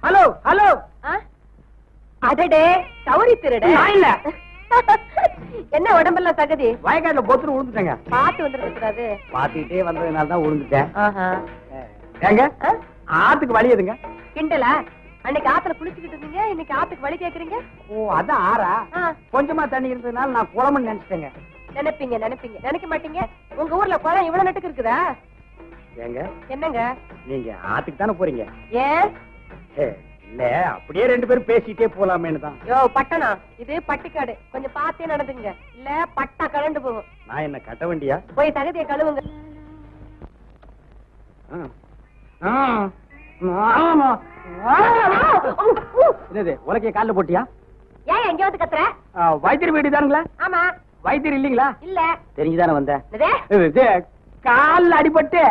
Hello hello. அடடே சௌரி திருட. இல்ல என்ன உடம்பெல்லாம் தகுதி? வயக்காட்டுல பொத்துரு விழுந்துட்டேங்க. பாத்து வந்துருக்க கூடாது. பாத்துக்கிட்டே வந்ததுனால தான் விழுந்துட்டேன். ஆஹா. ஏங்க ஆத்துக்கு வழி எதுங்க? கிண்டலா? அன்னைக்கு ஆத்துல குளிச்சுக்கிட்டு இருந்தீங்க, இன்னைக்கு ஆத்துக்கு வழி கேக்குறீங்க? ஓ அதான் ஆறா? கொஞ்சமா தண்ணி இருந்ததுனால நான் குளம்னு நினைச்சிட்டேங்க. நினைப்பீங்க நினைப்பீங்க, நினைக்க மாட்டீங்க. உங்க ஊர்ல குளம் இவ்வளவு நட்டுக்கு இருக்குதா? ஏங்க என்னங்க நீங்க ஆத்துக்கு தானே போறீங்க? ஏன்? இல்ல அப்படியே ரெண்டு பேரும் பேசிட்டே போலாமேன்னு தான். யோ பட்டணம், இது பட்டிக்காடு, கொஞ்சம் பார்த்தே நடந்துங்க, இல்ல பட்டா கலண்டு போகும். நான் என்ன கட்ட வண்டியா? போய் தகுதியை கழுவுங்க. உலக்கைய காலில் போட்டியா? ஏன் எங்க வந்து கத்துற? வைத்தியர் வீடு தானுங்களா? ஆமா. வைத்தியர் இல்லீங்களா? இல்ல. தெரிஞ்சுதானே வந்தேன். காலில் அடிபட்டு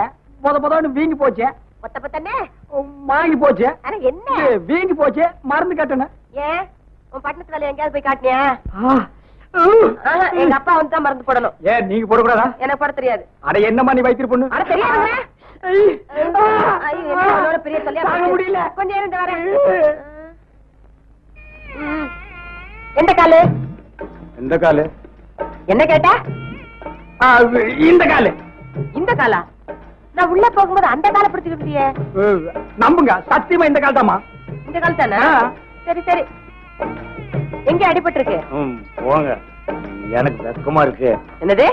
பொதன்னு வீங்கி போச்சு. வாங்கி போச்சு. என்ன வீங்கி போச்சு, மருந்து கட்டணும். ஏன் உன் பட்டணத்து வேலை எங்கேயாவது போய் காட்டினியா? எங்க அப்பா வந்து தான் மருந்து போடணும். ஏன் நீங்க போடக்கூடாதா? எனக்கு போட தெரியாது. அட என்னமா நீ வைத்தியர் பொண்ணு? அட தெரியாதுங்க. பெரிய சொல்லியா முடியல. கொஞ்சம் இருந்து வரேன். எந்த காலு? எந்த காலு? என்ன கேட்டா? இந்த காலு. இந்த காலா? நான் உள்ள போகும்போது அந்த காலை பிடிச்சுக்கிட்டியே. நம்புங்க, சத்தியமா இந்த கால் தாமா. இந்த கால் தானே? சரி சரி. எங்க அடிபட்டு இருக்கு? போங்க, எனக்கு வெக்கமா இருக்கு. என்னது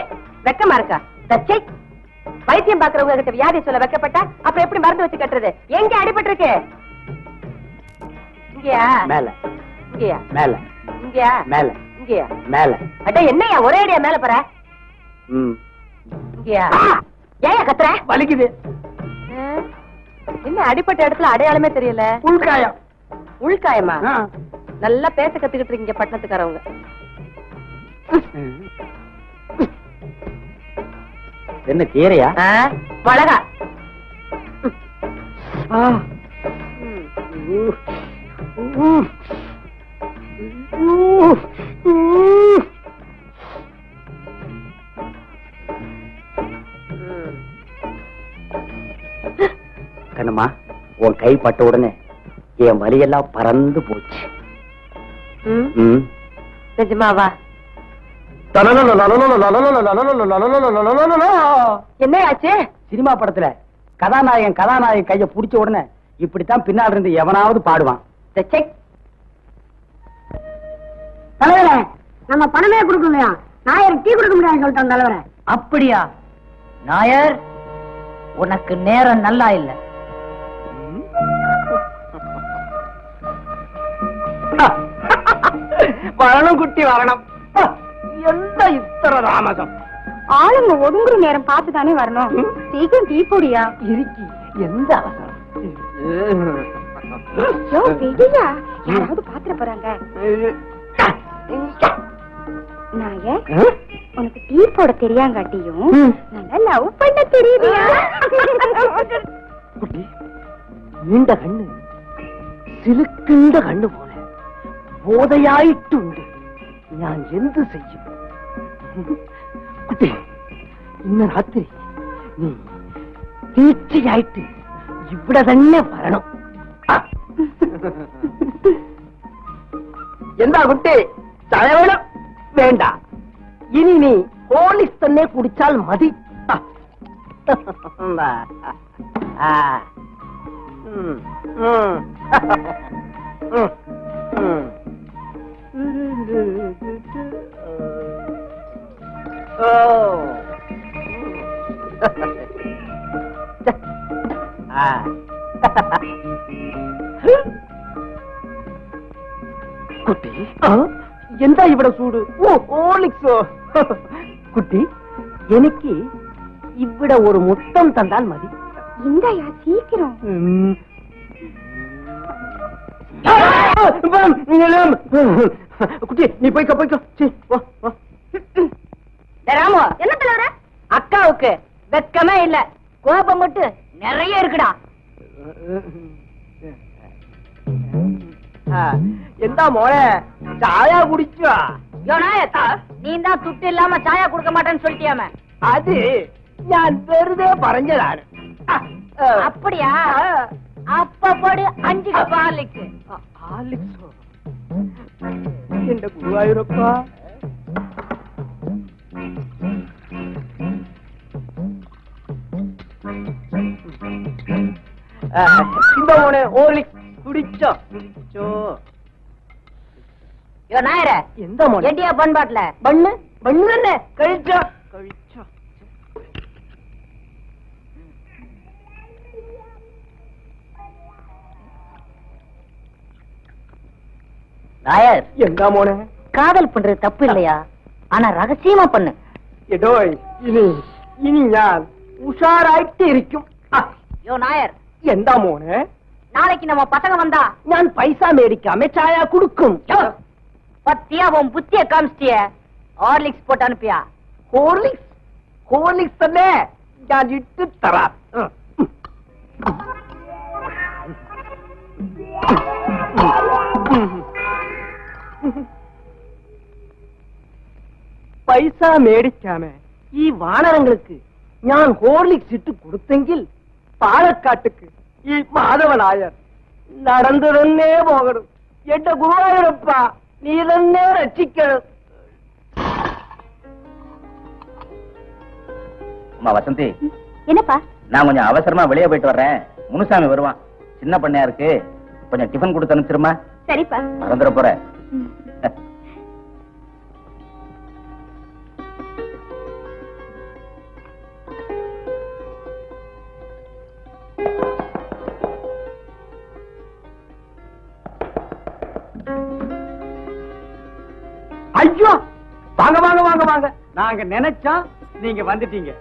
வெக்கமா இருக்கா? தச்சை வைத்தியம் பாக்குறவங்க கிட்ட வியாதி சொல்ல வெக்கப்பட்டா அப்புறம் எப்படி மருந்து வச்சு கட்டுறது? எங்க அடிபட்டு இருக்கு? இங்கயா? மேல. இங்கயா? மேல. இங்கயா? மேல. இங்கயா? மேல. அட என்னையா ஒரே அடியா மேல போற? இங்கயா? ஏன் கத்துற? வலிக்குது. என்ன அடிப்பட்ட இடத்துல அடையாளமே தெரியல? உள்காயம். உள்காயமா? நல்லா பேச கத்துக்கிட்டு இருக்கீங்க பட்டணத்துக்காரவங்க. என்ன கீரையா? மிளகா. கண்ணம்மா, உன் கை பட்ட உடனே என் வலியெல்லாம் பறந்து போச்சு. நிஜமாவா? என்ன ஆச்சு? சினிமா படத்துல கதாநாயகன் கைய புடிச்ச உடனே இப்படித்தான் பின்னால் இருந்து எவனாவது பாடுவான். தலைவரே, நம்ம பணமே கொடுக்கலையா? நாயர் டீ கொடுக்க முடியாது சொல்லிட்டோம் தலைவரே. அப்படியா? நாயர், உனக்கு நேரம் நல்லா இல்ல. வரணும் குட்டி வரணும். எந்த இத்தர தாமதம்? ஆளுங்க ஒதுங்குற நேரம் பார்த்துதானே வரணும். சீக்கிரம் டீ போடியா. இருக்கி எந்த அவசரம்? யாராவது பாத்திர போறாங்க. நாயர், உனக்கு டீ போட தெரியாங்காட்டியும் நல்லா லவ் பண்ண தெரியுதியா? குட்டி, நீண்ட கண்ணு சிலுக்கின்ற கண்ணு போல போதையாயிട്ടുണ്ട്. ഞാൻ എന്ത് ചെയ്യും? കുട്ടി, ഇന്ന് രാത്രി നീ തീർച്ചയായിട്ട് ഇവിടെ തന്നെ വരണം. എന്താ കുട്ടി, ചായ വേണം? വേണ്ട, ഇനി നീ ഹോർലിക്സ് തന്നെ കുടിച്ചാൽ മതി. കുട്ടി, എന്താ ഇവിടെ ചൂട്? ഓ ഹോർലിക്സ്. കുട്ടി, എനിക്ക് ഇവിടെ ഒരു മുത്തം തന്നാൽ മതി. இந்தாயா சீக்கிரம். குட்டி, நீ போய்க்க போய்க்க. ராமு, என்ன தலைவர? அக்காவுக்கு வெக்கமே இல்ல, கோபம் மட்டும் நிறைய இருக்குடா. എന്താ മോളെ ചായ കുടിച്ചോ? നീ தான் துட்டு இல்லாம சாயா குடுக்க மாட்டேன்னு சொல்லிட்டியாம? அது ഞാൻ വെറുതെ പറഞ്ഞതാണ്. அப்படியா? அப்ப போடு 5 கப் ஹார்லிக்ஸ். ஹார்லிக்ஸோ? என்ற குருவாயூரப்பா. இந்த மோனே ஹார்லிக்ஸ் குடிச்சோ குடிச்சோ. யோ நாயரே, எந்த மோனே? எட்டியா பன் பாட்டில பண்ணு பண்ணு கழிச்சோ கழிச்சோ. நாயர், எந்த மோனே? காதல் பண்றது தப்பு இல்லையா? ஆனா ரகசியமா பண்ணு. എടോയ് ഇനി ഇനി ഞാൻ ഉഷാറായിട്ട് ഇരിക്കും. யோ நாயர், എന്താ മോനെ? நாளைக்கு நம்ம பசங்க வந்தா ഞാൻ പൈസ മേടിക്കാമേ ചായ കൊടുക്കും. பத்தியா உன் புத்திய காமிச்சிட்டிய. ஹார்லிக்ஸ் போட்டு அனுப்பியா? ഹോർലിക്സ് ഹോർലിക്സ് തന്നെ ഞാൻ ഇട്ട് തരാം. പൈസ മേടിക്കാമേ ഈ വാനരങ്ങൾക്ക് ഞാൻ ഹോർലിക്സ് ഇട്ട് കൊടുത്തെങ്കിൽ പാലക്കാട്ടുക്ക് ഈ മാധവനായർ നടന്നു തന്നെ പോകണം. എന്റെ ഗുരുവായൂരപ്പ, നീ തന്നെ രക്ഷിക്കണം. அம்மா வசந்தி, என்னப்பா? நான் கொஞ்சம் அவசரமா வெளியே போயிட்டு வர்றேன். முனுசாமி வருவான். சின்ன பண்ணையா இருக்கு, கொஞ்சம் டிஃபன் கொடுத்து அனுப்பிச்சிருமா. சரிப்பா. மறந்துட போற. ஐயோ, வாங்க வாங்க வாங்க வாங்க. நாங்க நினைச்சா நீங்க வந்துட்டீங்க.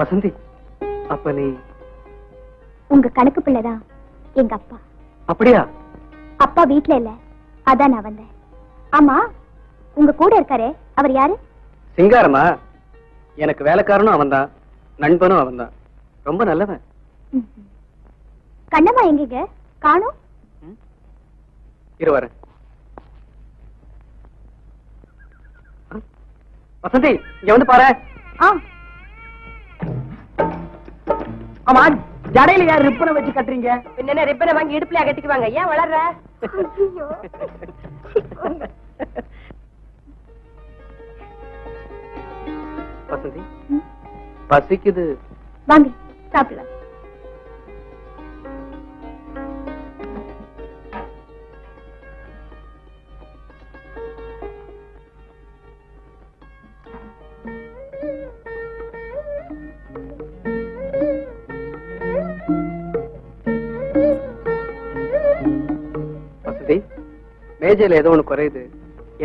வசந்தி, அப்ப நீ உங்க கணக்கு பிள்ளைதான் எங்க அப்பா. அப்படியா? அப்பா வீட்ல இல்ல, அதான் நான் வந்தேன். ஆமா, உங்க கூட இருக்காரே, அவர் யாரு? சிங்காரமா? எனக்கு வேலைக்காரனும் அவன்தான், நண்பனும் அவன்தான். ரொம்ப நல்லவன். கண்ணம்மா எங்க காணோம்? இரு வரேன். வசந்தி, இங்க வந்து பாரு. ஆமா, ஜடையில யார் ரிப்பனை வச்சு கட்டுறீங்க? பின்ன ரிப்பனை வாங்கி இடுப்புல கட்டிக்குவாங்க. ஏன் வளர்ற? வசந்தி, பசிக்குது. வாங்க சாப்பிடலாம். வசந்தி, மேஜையில ஏதோ ஒண்ணு குறையுது,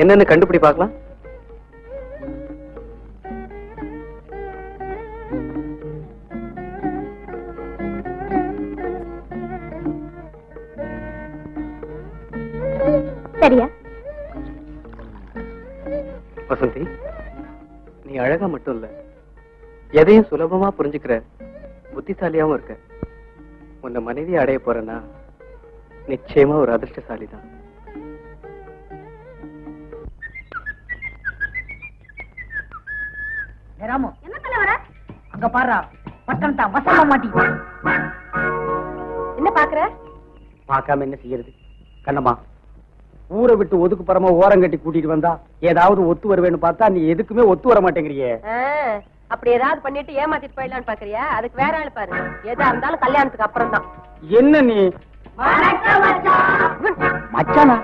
என்னன்னு கண்டுபிடி பார்க்கலாம். சரியா? வசந்தி, நீ அழகா மட்டும் இல்ல, எதையும் சுலபமா புரிஞ்சுக்கிற புத்திசாலியாவும் இருக்க. உன்னை மனைவி அடைய போறேன்னா நிச்சயமா ஒரு அதிர்ஷ்டசாலி தான். ராமு, என்ன சொல்ல வர? அங்க பாரு, பட்டம் தான் வசமா மாட்டி. என்ன பாக்குற? பார்க்காம என்ன செய்யறது? கண்ணம்மா, ஊரை விட்டு ஒதுக்குப்புறமா ஓரம் கட்டி கூட்டிட்டு வந்தா ஏதாவது ஒத்து வருவேன்னு பார்த்தா நீ எதுக்குமே ஒத்து வர மாட்டேங்கிறியே. அப்படி ஏதாவது பண்ணிட்டு ஏமாத்திட்டு போயிடலான்னு பாக்குறியா? அதுக்கு வேற ஆள் பாரு. எதா இருந்தாலும் கல்யாணத்துக்கு அப்புறம் தான். என்ன நீ? மச்சானா?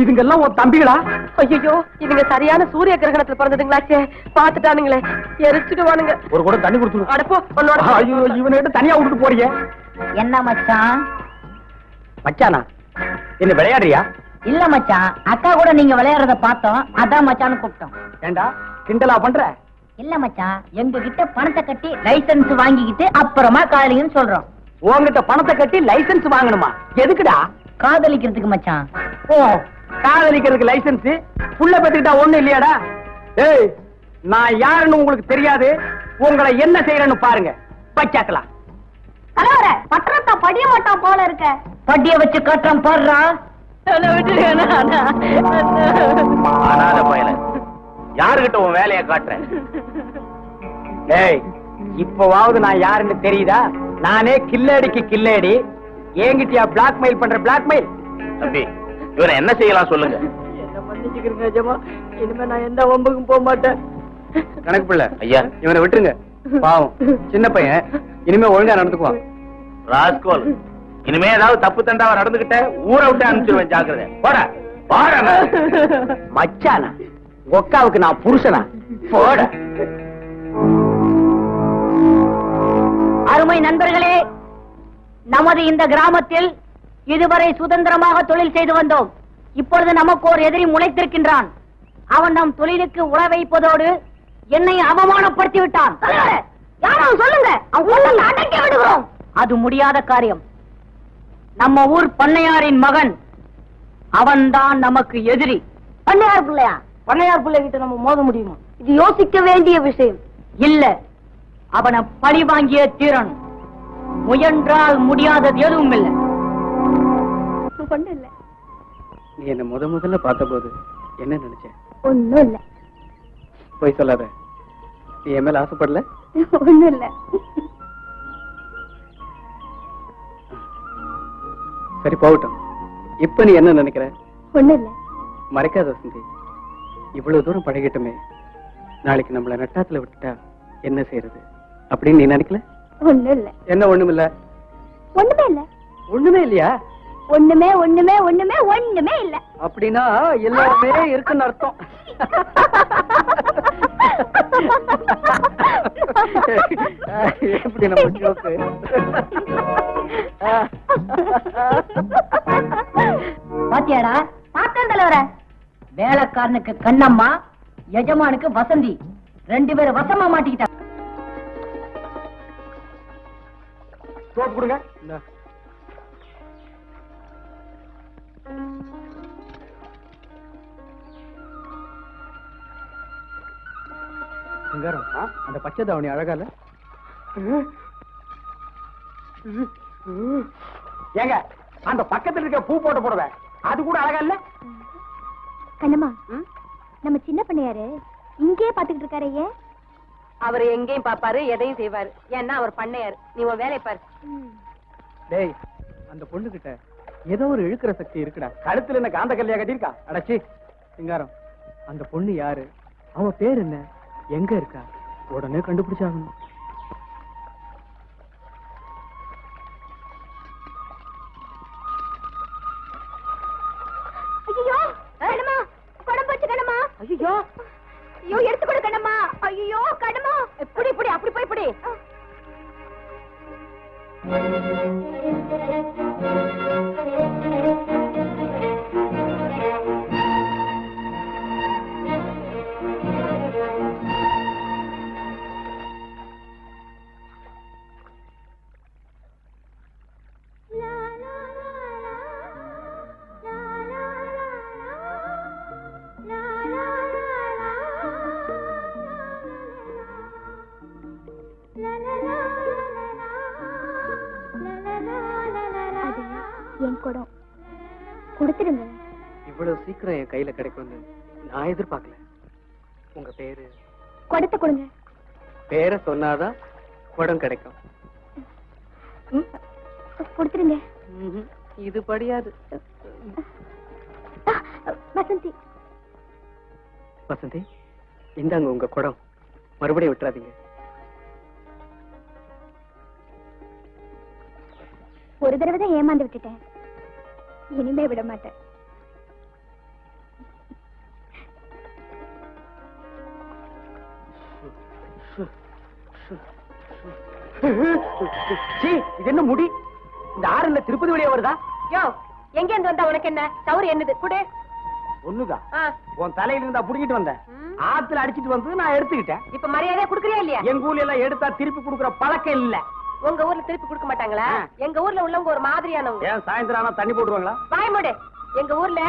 இதுங்கெல்லாம் உன் தம்பிகளா? ஐயோ, இதுங்க சரியான சூரிய கிரகணத்துல பிறந்ததுங்களாச்சே. பாத்துட்டானுங்களே, எரிச்சுடுவானுங்க. ஒரு கூட தண்ணி கொடுத்து. அடப்போ, உன்னோட. ஐயோ, இவனை தனியா விட்டுட்டு போறியே. என்ன மச்சான்? மச்சானா? என்ன விளையாடுறியா? இல்ல மச்சான், அக்கா கூட நீங்க விளையாடுறத பார்த்தோம், அதான் மச்சான்னு கூப்பிட்டோம். ஏண்டா கிண்டலா பண்ற? இல்ல மச்சான், எங்க கிட்ட பணத்தை கட்டி லைசன்ஸ் வாங்கிக்கிட்டு அப்புறமா காதலிங்கன்னு சொல்றோம். உங்ககிட்ட பணத்தை கட்டி லைசன்ஸ் வாங்கணுமா? எதுக்குடா? காதலிக்கிறதுக்கு மச்சான். ஓ, காதலிக்கிறதுக்கு லைசன்ஸ்? புள்ள பெத்துக்கிட்டா ஒண்ணு இல்லையாடா? ஏய், நான் யாருன்னு உங்களுக்கு தெரியாது. உங்களை என்ன செய்யறேன்னு பாருங்க. பச்சாக்கலாம். தலைவர பட்டணத்தை படிய மாட்டான் போல இருக்க. படிய வச்சு காட்டுறான் பாடுறா. அனாத பயல யாருகிட்ட உன் வேலையை காட்டுறேன்? டேய், இப்பவாவது நான் யாருன்னு தெரியுதா? நானே கில்லடிக்கு கில்லடி. என்கிட்டயா பிளாக்மெயில் பண்ற பிளாக்மெயில்? தம்பி, இவனை என்ன செய்யலாம் சொல்லுங்க. என்ன மன்னிச்சுக்கிறேங்க ஜமா, இனிமே நான் எந்த வம்புக்கும் போக மாட்டேன். கணக்கு பிள்ளை ஐயா, இவனை விட்டுருங்க. பாவம் சின்ன பையன், இனிமே ஒழுங்கா நடந்துக்குவான். ராஸ்கோல், இனிமே ஏதாவது தப்பு தண்டாவா நடந்துகிட்ட ஊரை விட்டு அனுப்பிச்சிருவேன். ஜாக்கிரதை. போட போட. மச்சானா ஒக்காவுக்கு நான் புருஷனா? போட. அருமை நண்பர்களே, நமது இந்த கிராமத்தில் இதுவரை சுதந்திரமாக தொழில் செய்து வந்தோம். இப்பொழுது நமக்கு ஒரு எதிரி முளைத்திருக்கின்றான். அவன் நம் தொழிலுக்கு உற வைப்பதோடு என்னை அவமானப்படுத்தி விட்டான். யாரும் சொல்லுங்க, அவன் அடக்கி விடுகிறோம். அது முடியாத காரியம். நம்ம ஊர் பண்ணையாரின் மகன், அவன்தான் நமக்கு எதிரி. பண்ணையார் பிள்ளையா? பண்ணையார் பிள்ளை கிட்ட நம்ம மோத முடியுமா? இது யோசிக்க வேண்டிய விஷயம். இல்ல, அவனை பழி வாங்கிய தீரணும். முயன்றால் முடியாதது எதுவும் இல்லை. ஒண்ணும் இல்ல, நீ என்ன முதல்ல பார்த்த போது என்ன நினைச்ச? ஒண்ணும் இல்ல, போய் சொல்லாத. நீ என் மேல ஆசைப்படல? ஒண்ணும் இல்ல. சரி போகட்டும். இப்ப நீ என்ன நினைக்கிற? ஒண்ணும் இல்ல. மறைக்காத வசந்தி, இவ்வளவு தூரம் பழகிட்டுமே நாளைக்கு நம்மள நட்டாத்துல விட்டுட்டா என்ன செய்யறது அப்படின்னு நீ நினைக்கல? ஒண்ணும் இல்ல. என்ன ஒண்ணுமில்ல? ஒண்ணுமே இல்ல. ஒண்ணுமே இல்லையா? ஒண்ணுமே ஒண்ணுமே ஒண்ணுமே ஒண்ணுமே இல்ல. அப்படின்னா எல்லாமே இருக்குன்னு அர்த்தம். எப்படி நம்ம ஜோக்கு? பாத்தியாடா? பார்த்தேன் தலைவர. வேலைக்காரனுக்கு கண்ணம்மா, எஜமானுக்கு வசந்தி, ரெண்டு பேரும் வசமா மாட்டிக்கிட்டா. சோப்பு கொடுங்க. இந்தா. சிங்காரம், அந்த பச்சை தாவணி அழகால? ஏங்க, அந்த பக்கத்துல இருக்க பூ போட்டு போடுவேன், அது கூட அழகா இல்ல? கண்ணம்மா, நம்ம சின்ன பண்ணையாரு இங்கே பாத்துக்கிட்டு இருக்காரு. ஏன்? அவர் எங்கேயும் பாப்பாரு, எதையும் செய்வாரு. ஏன்னா அவர் பண்ணையாரு. நீ உன் வேலையை பாரு. டேய், அந்த பொண்ணு கிட்ட ஏதோ ஒரு இழுக்கிற சக்தி இருக்குடா. கழுத்துல என்ன காந்த கல்லையா கட்டிருக்கா? அடச்சி சிங்காரம், அந்த பொண்ணு யாரு? அவ பேர் என்ன? எங்க இருக்கா? உடனே கண்டுபிடிச்சாகணும். ஐயோ கண்ணம்மா, குடம் போச்சு கண்ணம்மா. ஐயோ ஐயோ எடுத்து கொடு கண்ணம்மா. ஐயோ கண்ணம்மா, இப்படி இப்படி அப்படி போய் இப்படி. என் குடம் கொடுத்துடுங்க. இவ்வளவு சீக்கிரம் என் கையில கிடைக்கும்னு நான் எதிர்பார்க்கல. உங்க பேரு? குடத்தை கொடுங்க. பேரை சொன்னாதான் குடம் கிடைக்கும். கொடுத்துடுங்க. இது படியாது. வசந்தி. வசந்தி, இந்தாங்க உங்க குடம். மறுபடியும் விட்டுறாதீங்க. ஒரு தடவை தான் ஏமாந்து விட்டுட்டேன், இனிமே விட மாட்டேன். இது என்ன முடி? இந்த ஆறுல திருப்பதி வழியா வருதா? யோ, எங்க இருந்து வந்தா உனக்கு என்ன? தவறு என்னது? குடு. ஒண்ணுதான். உன் தலையில இருந்தா புடிக்கிட்டு வந்தேன். ஆத்துல அடிச்சிட்டு வந்து நான் எடுத்துக்கிட்டேன். இப்ப மரியாதையா குடுக்கறியா இல்லையா? எங்க ஊர்ல எல்லாம் எடுத்தா திருப்பி குடுக்குற பழக்கம் இல்ல. உங்க ஊர்ல திருப்பி கொடுக்க மாட்டாங்களா? எங்க ஊர்ல உள்ளவங்க ஒரு மாதிரியானவங்க. ஏன் சாயந்தரம் ஆனா தண்ணி போடுவாங்களா? வாய் மூடு. எங்க ஊர்ல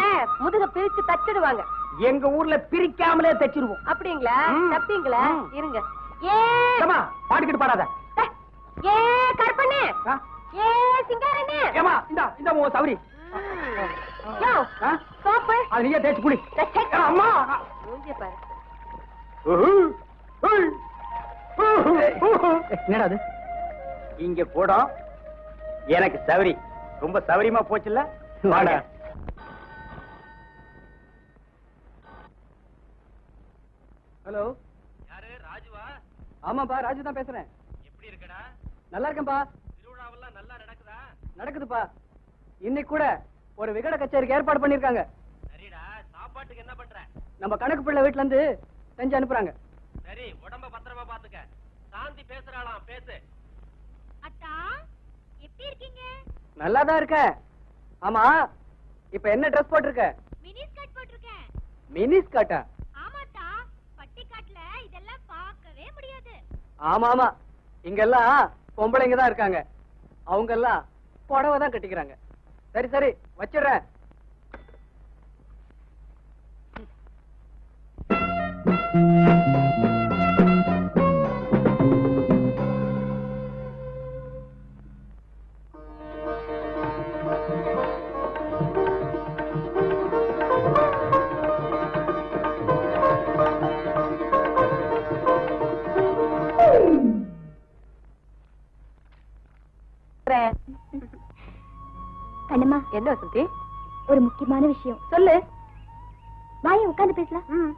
முதுக பிரிச்சு தச்சிடுவாங்க. எங்க ஊர்ல பிரிக்காமலே தச்சிருவோம். அப்படிங்களா? தப்பீங்களா? இருங்க. ஏமா பாடிக்கிட்டு பாடாத. ஏ கற்பண்ணே, ஏ சிங்காரண்ணே, ஏமா இந்த உன் சவரி யோ, சோப்பு, அது நீயே தேய்ச்சி குடி. ச்சே, அம்மா மூஞ்சிய பாரு. என்னடா அது? இங்க போடும் எனக்கு சவரி ரொம்ப சவரியமா போச்சுல்ல. வாடா. ஹலோ, யாரு ராஜுவா? ஆமாப்பா, ராஜு தான் பேசுறேன். எப்படி இருக்கடா? நல்லா இருக்கேன்பா. திருவிழாவெல்லாம் நல்லா நடக்குதா? நடக்குதுப்பா. இன்னைக்கு கூட ஒரு விகட கச்சேரிக்கு ஏற்பாடு பண்ணிருக்காங்க. சரிடா, சாப்பாட்டுக்கு என்ன பண்ற? நம்ம கணக்கு பிள்ளை வீட்டுல இருந்து செஞ்சு அனுப்புறாங்க. சரி, உடம்ப பத்திரமா பாத்துக்க. சாந்தி பேசுறாளாம், பேசு. அத்தா எப்படி இருக்கீங்க? நல்லா தான் இருக்க. ஆமா, இப்ப என்ன ட்ரெஸ் போட்டிருக்க? மினி ஸ்கர்ட் போட்டிருக்கேன். மினி ஸ்கர்ட்டா? ஆமாத்தா, பட்டிக்காட்டுல இதெல்லாம் பார்க்கவே முடியாது. ஆமா ஆமா, இங்கெல்லாம் பொம்பளைங்க தான் இருக்காங்க. அவங்க எல்லாம் புடவை தான் கட்டிக்கிறாங்க. சரி சரி, வச்சிடுறேன். கண்ணம்மா, என்ன வசந்தி? ஒரு முக்கியமான விஷயம். சொல்லு. வாய உட்கார்ந்து பேசலாம்.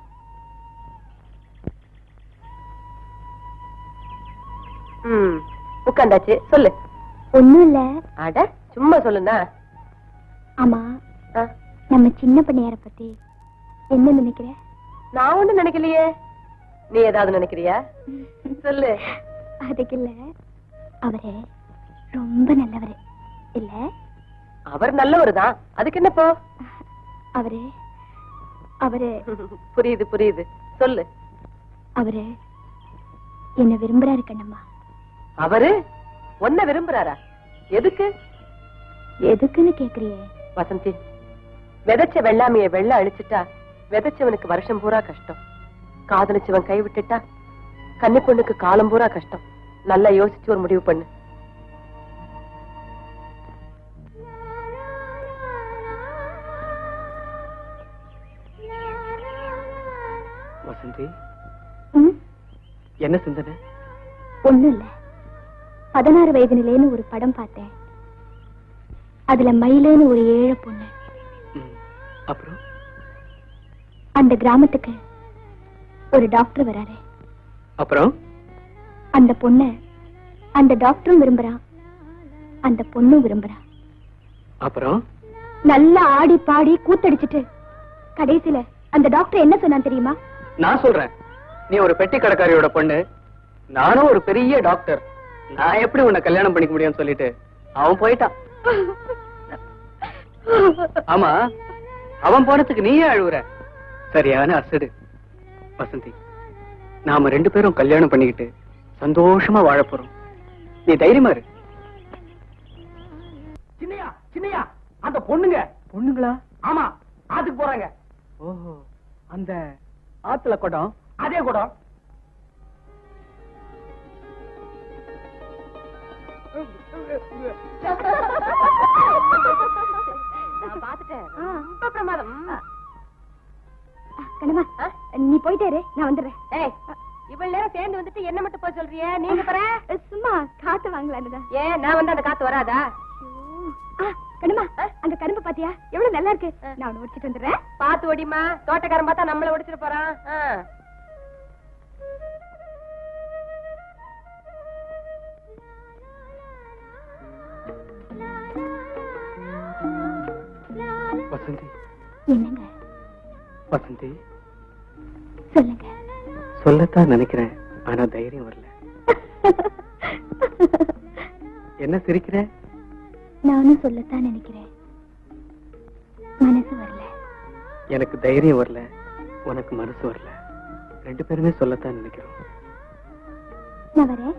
உட்காந்தாச்சு, சொல்லு. ஒண்ணும் இல்ல. அட சும்மா சொல்லுண்ணா. ஆமா, நம்ம சின்ன பண்ணையார பத்தி என்ன நினைக்கிற? நான் ஒண்ணும் நினைக்கலையே. நீ ஏதாவது நினைக்கிறியா? சொல்லு. அதுக்கு இல்ல, அவரு ரொம்ப நல்லவரு இல்ல? அவர் நல்லவரு தான், அதுக்கு என்னப்போ? அவரு அவரு புரியுது புரியுது, சொல்லு. அவரு என்ன விரும்புறாரு கண்ணம்மா. அவரு உன்னை விரும்புறாரா? எதுக்கு? எதுக்குன்னு கேக்குறியே? வசந்தி, விதைச்ச வெள்ளாமைய வெள்ள அழிச்சிட்டா விதைச்சவனுக்கு வருஷம் பூரா கஷ்டம். காதலிச்சவன் கை விட்டுட்டா கன்னி பொண்ணுக்கு காலம் பூரா கஷ்டம். நல்லா யோசிச்சு ஒரு முடிவு பண்ணு. வசந்தி, ம்? என்ன சிந்தனை? ஒண்ணும் இல்ல. 16 வயது நிலைன்னு ஒரு படம் பார்த்தேன். அதுல மயிலேன்னு ஒரு ஏழை பொண்ணு. அப்புறம் அந்த கிராமத்துக்கு ஒரு டாக்டர் வராரு. அப்புறம் அந்த பொண்ண அந்த டாக்டரும் விரும்புறான், அந்த பொண்ணும் விரும்புறான். அப்புறம் நல்லா ஆடி பாடி கூத்தடிச்சிட்டு கடைசியில அந்த டாக்டர் என்ன சொன்னான் தெரியுமா? நான் சொல்றேன், நீ ஒரு பெட்டி கடைக்காரியோட பொண்ணு, நானும் ஒரு பெரிய டாக்டர், நான் எப்படி உன்னை கல்யாணம் பண்ணிக்க முடியும்னு சொல்லிட்டு அவன் போயிட்டான். ஆமா, அவன் போனதுக்கு நீயே அழுவுற? சரியான அசடு. வசந்தி, நாம 2 பேரும் கல்யாணம் பண்ணிக்கிட்டு சந்தோஷமா வாழ போறோம். நீ தைரியமா இரு. சின்னையா சின்னையா, அந்த பொண்ணுங்க. பொண்ணுங்களா? ஆமா, ஆத்துக்கு போறாங்க. ஓஹோ, அந்த ஆத்துல குடம்? அதே குடம். நான் பாத்துட்டேன், ரொம்ப பிரமாதம். கண்ணம்மா, நீ போயிட்டே இரு, நான் வந்துடுறேன். ஏய், இவ்வளவு நேரம் சேர்ந்து வந்துட்டு என்ன மட்டும் போய் சொல்றிய? நீங்க பாரு. சும்மா காத்து வாங்கலான்னுதான். ஏன் நான் வந்து அந்த காத்து வராதா? கண்ணம்மா, அங்க கரும்பு பாத்தியா? எவ்வளவு நல்லா இருக்கு. நான் ஒண்ணு உடிச்சிட்டு வந்துடுறேன். பாத்து ஓடிமா, தோட்டக்காரன் பார்த்தா நம்மள ஒடிச்சிட்டு போறான். வசந்தி. என்னங்க? வசந்தி, சொல்லுங்க. சொல்லத்தான் நினைக்கிறேன், ஆனா தைரியம் வரல. என்ன சிரிக்கிற? நானும் சொல்லத்தான் நினைக்கிறேன், மனசு வரல. எனக்கு தைரியம் வரல, உனக்கு மனசு வரல. 2 பேருமே சொல்லத்தான் நினைக்கிறோம். நான் வரேன்.